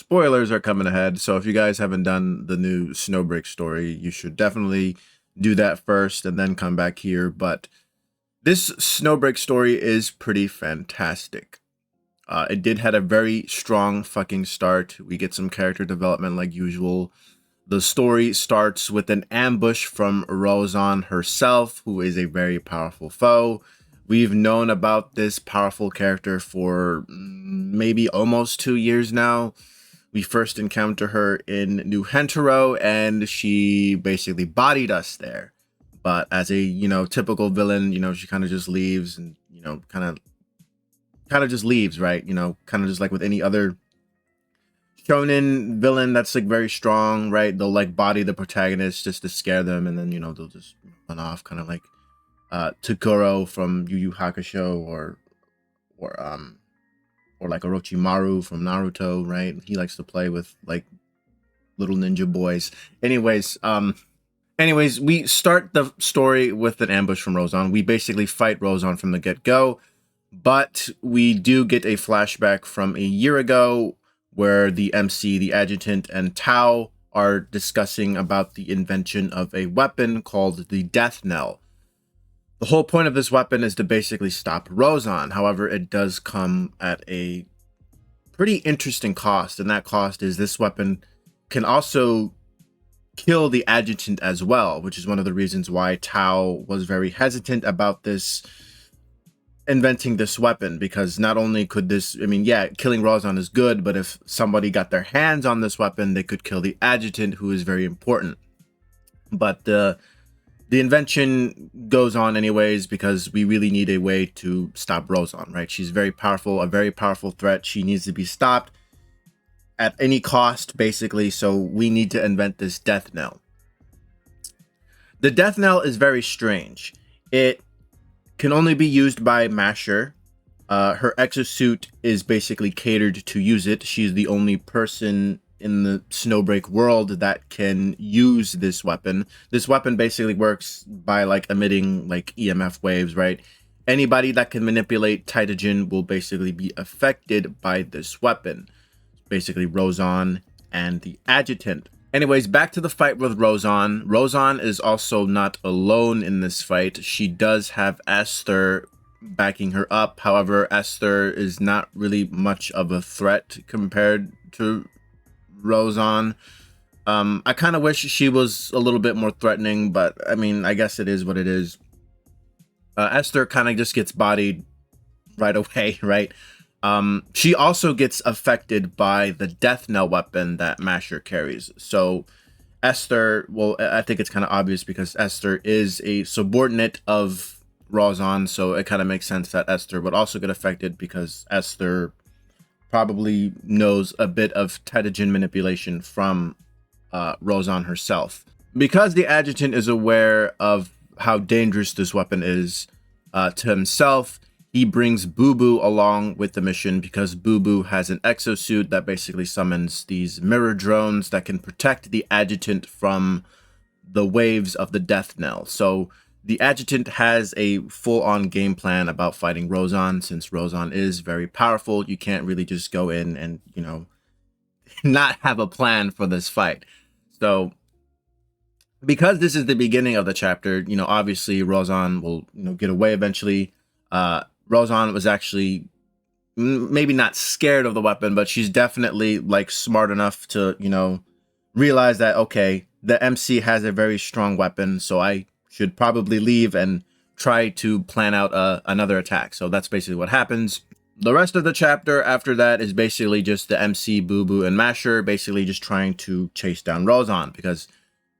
spoilers are coming ahead. So if you guys haven't done the new Snowbreak story, you should definitely do that first and then come back here. But this Snowbreak story is pretty fantastic. It did had a very strong fucking start. We get some character development like usual. The story starts with an ambush from Rozan herself, who is a very powerful foe. We've known about this powerful character for maybe almost 2 years now. We first encounter her in New Hentero, and she basically bodied us there. But as a typical villain, she kind of just leaves and kind of just leaves, right? Kind of just like with any other shonen villain that's like very strong, right? They'll like body the protagonist just to scare them, and then they'll just run off, kind of like Toguro from Yu Yu Hakusho, or like Orochimaru from Naruto, right? He likes to play with like little ninja boys. Anyways, we start the story with an ambush from Rozan. We basically fight Rozan from the get-go, but we do get a flashback from a year ago where the MC, the adjutant, and Tao are discussing about the invention of a weapon called the Death Knell. The whole point of this weapon is to basically stop Rozan. However, it does come at a pretty interesting cost, and that cost is this weapon can also kill the adjutant as well, which is one of the reasons why Tao was very hesitant about inventing this weapon, because not only could this, killing Rozan is good, but if somebody got their hands on this weapon, they could kill the adjutant, who is very important. But the invention goes on anyways, because we really need a way to stop Rozan, right? She's very powerful, a very powerful threat. She needs to be stopped at any cost, basically, so we need to invent this Death Knell. The Death Knell is very strange. It can only be used by Masher. Her exosuit is basically catered to use it. She's the only person in the Snowbreak world that can use this weapon. This weapon basically works by like emitting like EMF waves, right? Anybody that can manipulate Titagen will basically be affected by this weapon. Basically Rozan and the adjutant. Anyways, back to the fight with Rozan. Rozan is also not alone in this fight. She does have Esther backing her up. However, Esther is not really much of a threat compared to Rozan. I kind of wish she was a little bit more threatening, but I guess it is what it is. Esther kind of just gets bodied right away, right? She also gets affected by the Death Knell weapon that Masher carries. So Esther, well, I think it's kind of obvious because Esther is a subordinate of Rozan, so it kind of makes sense that Esther would also get affected, because Esther probably knows a bit of Titagen manipulation from Rozan herself. Because the adjutant is aware of how dangerous this weapon is to himself, he brings Bubu along with the mission, because Bubu has an exosuit that basically summons these mirror drones that can protect the adjutant from the waves of the Death Knell. So the adjutant has a full-on game plan about fighting Rozan. Since Rozan is very powerful, you can't really just go in and, not have a plan for this fight. So because this is the beginning of the chapter, obviously Rozan will, get away eventually. Rozan was actually maybe not scared of the weapon, but she's definitely like smart enough to, realize that, okay, the MC has a very strong weapon, so I should probably leave and try to plan out another attack. So that's basically what happens. The rest of the chapter after that is basically just the MC, Bubu, and Masher basically just trying to chase down Rozan, because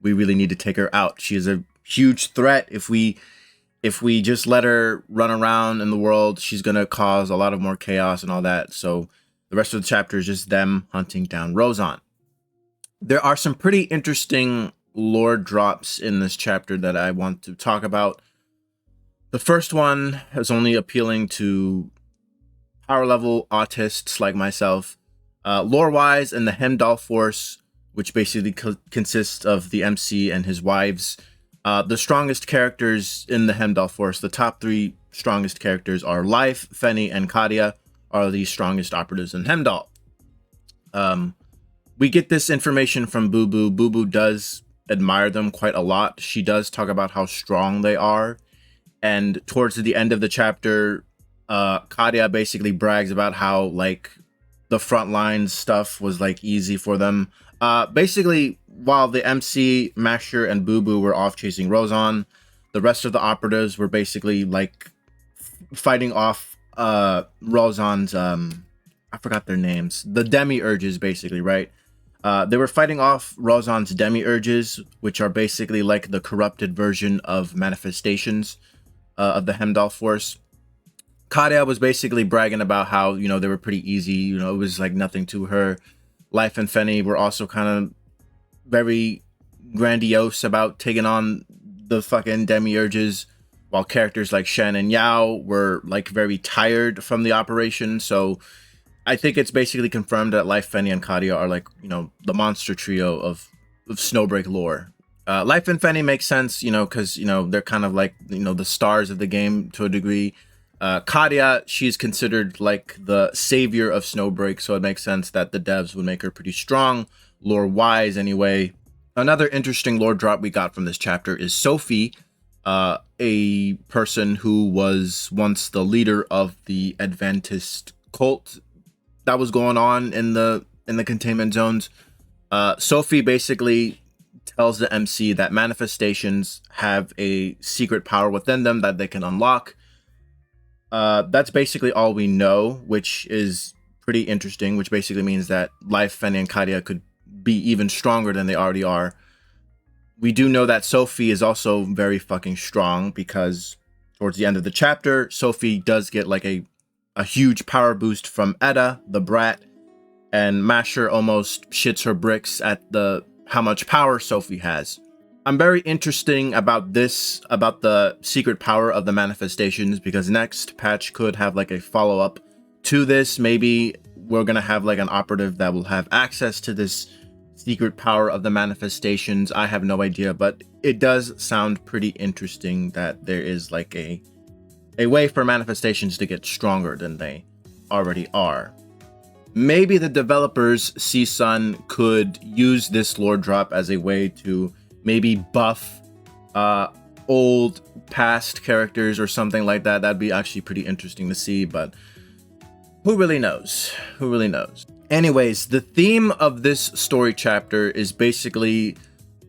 we really need to take her out. She is a huge threat. If we just let her run around in the world, she's going to cause a lot of more chaos and all that. So the rest of the chapter is just them hunting down Rozan. There are some pretty interesting lore drops in this chapter that I want to talk about. The first one is only appealing to power level autists like myself. Lore-wise, in the Hemdall Force, which basically consists of the MC and his wives, the strongest characters in the Hemdall Force, the top 3 strongest characters are Life, Fenny, and Kadia, are the strongest operatives in Hemdall. We get this information from Bubu. Bubu does admire them quite a lot. She does talk about how strong they are. And towards the end of the chapter, Kadia basically brags about how like the frontline stuff was like easy for them. Basically, while the MC, Mauxir, and Bubu were off chasing Rozan, the rest of the operatives were basically like fighting off Rozan's I forgot their names. The demiurges, basically, right? They were fighting off Rozan's demiurges, which are basically like the corrupted version of manifestations of the Heimdall force. Kadia was basically bragging about how, you know, they were pretty easy. You know, it was like nothing to her. Life and Fenny were also kind of very grandiose about taking on the fucking demiurges, while characters like Shen and Yao were like very tired from the operation. So I think it's basically confirmed that Life, Fenny, and Kadia are like, you know, the monster trio of Snowbreak lore. Life and Fenny makes sense, you know, because, you know, they're kind of like, you know, the stars of the game to a degree. Kadia, she's considered like the savior of Snowbreak, so it makes sense that the devs would make her pretty strong, lore-wise anyway. Another interesting lore drop we got from this chapter is Sophie, a person who was once the leader of the Adventist cult that was going on in the containment zones. Sophie basically tells the MC that manifestations have a secret power within them that they can unlock. That's basically all we know, which is pretty interesting, which basically means that Life, Fenny, and Kadia could be even stronger than they already are. We do know that Sophie is also very fucking strong, because towards the end of the chapter, Sophie does get like a huge power boost from Edda, the brat, and Mauxir almost shits her bricks at how much power Sophie has. I'm very interesting about the secret power of the manifestations, because next patch could have like a follow-up to this. Maybe we're gonna have like an operative that will have access to this secret power of the manifestations. I have no idea, but it does sound pretty interesting that there is like a way for manifestations to get stronger than they already are. Maybe the developers, Seasun, could use this lore drop as a way to maybe buff old past characters or something like that. That'd be actually pretty interesting to see, but who really knows? Who really knows? Anyways, the theme of this story chapter is basically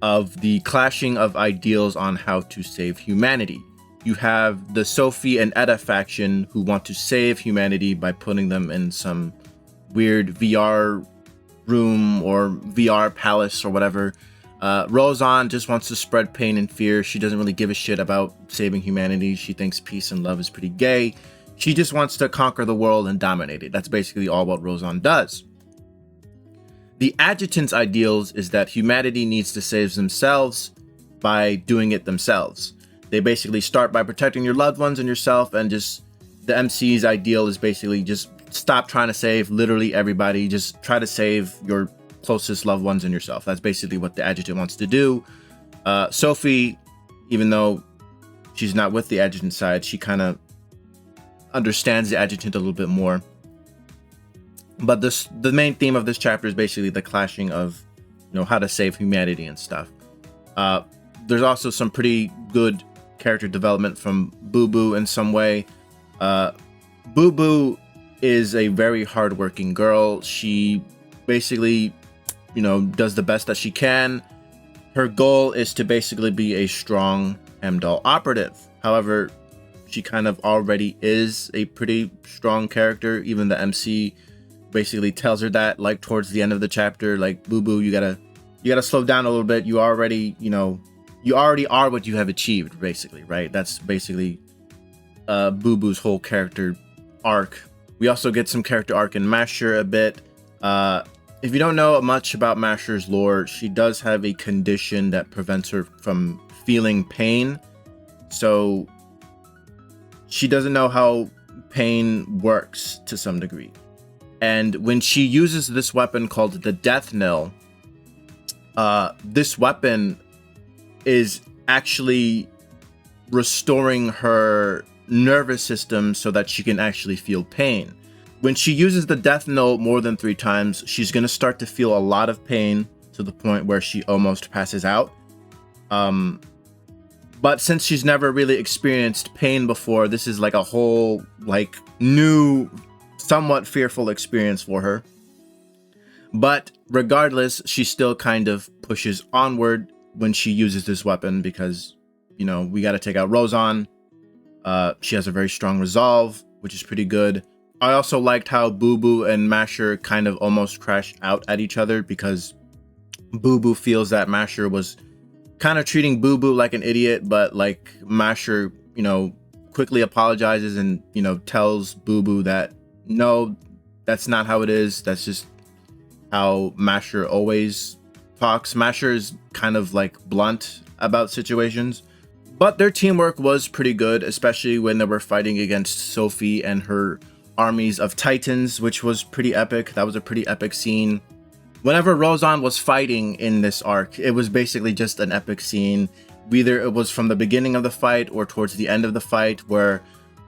of the clashing of ideals on how to save humanity. You have the Sophie and Edda faction who want to save humanity by putting them in some weird VR room or VR palace or whatever. Rozan just wants to spread pain and fear. She doesn't really give a shit about saving humanity. She thinks peace and love is pretty gay. She just wants to conquer the world and dominate it. That's basically all what Rozan does. The Adjutant's ideals is that humanity needs to save themselves by doing it themselves. They basically start by protecting your loved ones and yourself, and just the MC's ideal is basically just stop trying to save literally everybody. Just try to save your closest loved ones and yourself. That's basically what the Adjutant wants to do. Sophie, even though she's not with the Adjutant side, she kind of understands the Adjutant a little bit more. But the main theme of this chapter is basically the clashing of, you know, how to save humanity and stuff. There's also some pretty good character development from Bubu in some way. Bubu is a very hardworking girl. She basically, you know, does the best that she can. Her goal is to basically be a strong Heimdall operative. However, she kind of already is a pretty strong character. Even the MC basically tells her that, like, towards the end of the chapter, like, Bubu, you gotta slow down a little bit. You already are what you have achieved, basically, right? That's basically Bubu's whole character arc. We also get some character arc in Mauxir a bit. If you don't know much about Mauxir's lore, she does have a condition that prevents her from feeling pain. So she doesn't know how pain works to some degree. And when she uses this weapon called the Death Knell, this weapon is actually restoring her nervous system so that she can actually feel pain. When she uses the death note more than 3 times, she's going to start to feel a lot of pain to the point where she almost passes out. But since she's never really experienced pain before, this is like a whole like new, somewhat fearful experience for her. But regardless, she still kind of pushes onward when she uses this weapon because, you know, we got to take out Rozan. She has a very strong resolve, which is pretty good. I also liked how Bubu and Mauxir kind of almost crashed out at each other because Bubu feels that Mauxir was kind of treating Bubu like an idiot, but like Mauxir, you know, quickly apologizes and, you know, tells Bubu that no, that's not how it is. That's just how Mauxir always talks. Mauxir is kind of like blunt about situations, but their teamwork was pretty good, especially when they were fighting against Sophie and her armies of titans, which was pretty epic. That was a pretty epic scene. Whenever Rozan was fighting in this arc, it was basically just an epic scene. Either it was from the beginning of the fight or towards the end of the fight where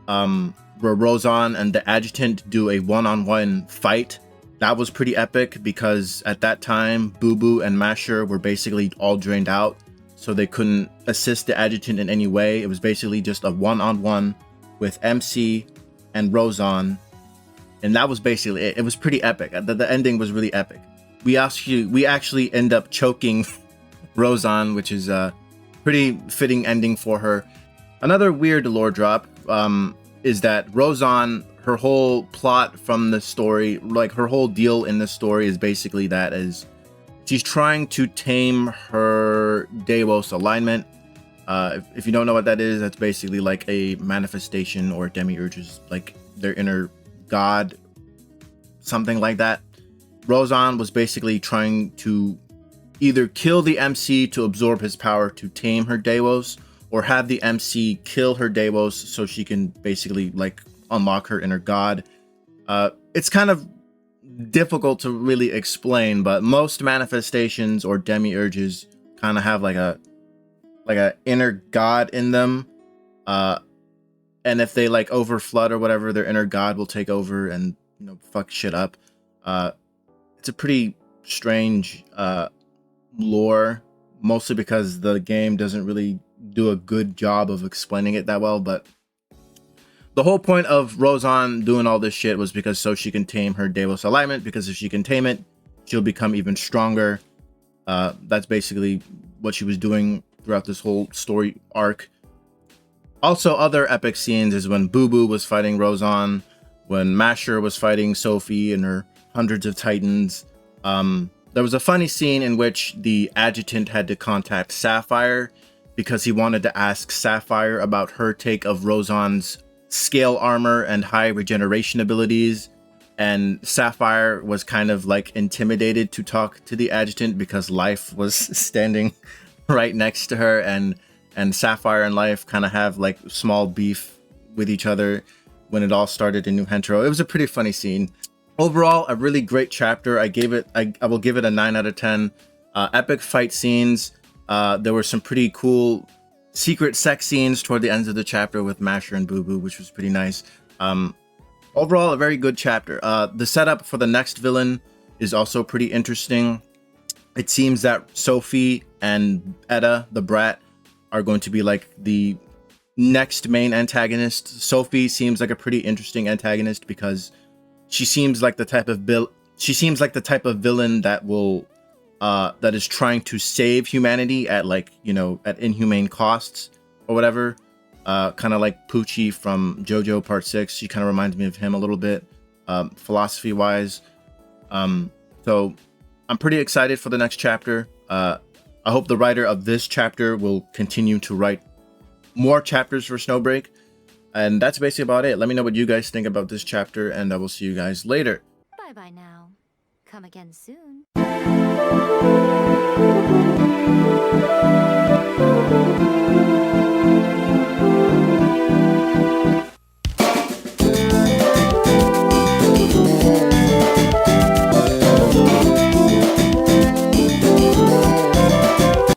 Rozan and the adjutant do a one-on-one fight. That was pretty epic because at that time, Bubu and Mauxir were basically all drained out, so they couldn't assist the adjutant in any way. It was basically just a one-on-one with MC and Rozan, and that was basically it. It was pretty epic. The ending was really epic. We actually end up choking Rozan, which is a pretty fitting ending for her. Another weird lore drop is that Rozan, her whole plot from the story, like her whole deal in the story is basically that is she's trying to tame her Deimos alignment. If you don't know what that is, that's basically like a manifestation or demiurges, like their inner god, something like that. Rozan was basically trying to either kill the MC to absorb his power to tame her Deimos, or have the MC kill her Deimos so she can basically like unlock her inner god. It's kind of difficult to really explain, but most manifestations or demiurges kind of have like a inner god in them, and if they like overflood or whatever, their inner god will take over and, you know, fuck shit up. It's a pretty strange lore, mostly because the game doesn't really do a good job of explaining it that well. But the whole point of Rozan doing all this shit was because so she can tame her Deimos alignment, because if she can tame it, she'll become even stronger. That's basically what she was doing throughout this whole story arc. Also, other epic scenes is when Bubu was fighting Rozan, when Mauxir was fighting Sophie and her hundreds of titans. There was a funny scene in which the adjutant had to contact Sapphire because he wanted to ask Sapphire about her take of Rozan's scale armor and high regeneration abilities, and Sapphire was kind of like intimidated to talk to the adjutant because Life was standing right next to her, and Sapphire and Life kind of have like small beef with each other when it all started in New Hentro. It was a pretty funny scene. Overall, a really great chapter. I will give it a 9 out of 10. Epic fight scenes. There were some pretty cool secret sex scenes toward the ends of the chapter with Mauxir and Bubu, which was pretty nice. Overall, a very good chapter. The setup for the next villain is also pretty interesting. It seems that Sophie and Etta, the brat, are going to be like the next main antagonist. Sophie seems like a pretty interesting antagonist because she seems like the type of villain that will that is trying to save humanity at, like, you know, at inhumane costs or whatever. Kind of like Poochie from JoJo Part 6. She kind of reminds me of him a little bit, philosophy wise. So I'm pretty excited for the next chapter. I hope the writer of this chapter will continue to write more chapters for Snowbreak. And that's basically about it. Let me know what you guys think about this chapter, and I will see you guys later. Bye-bye now. Come again soon.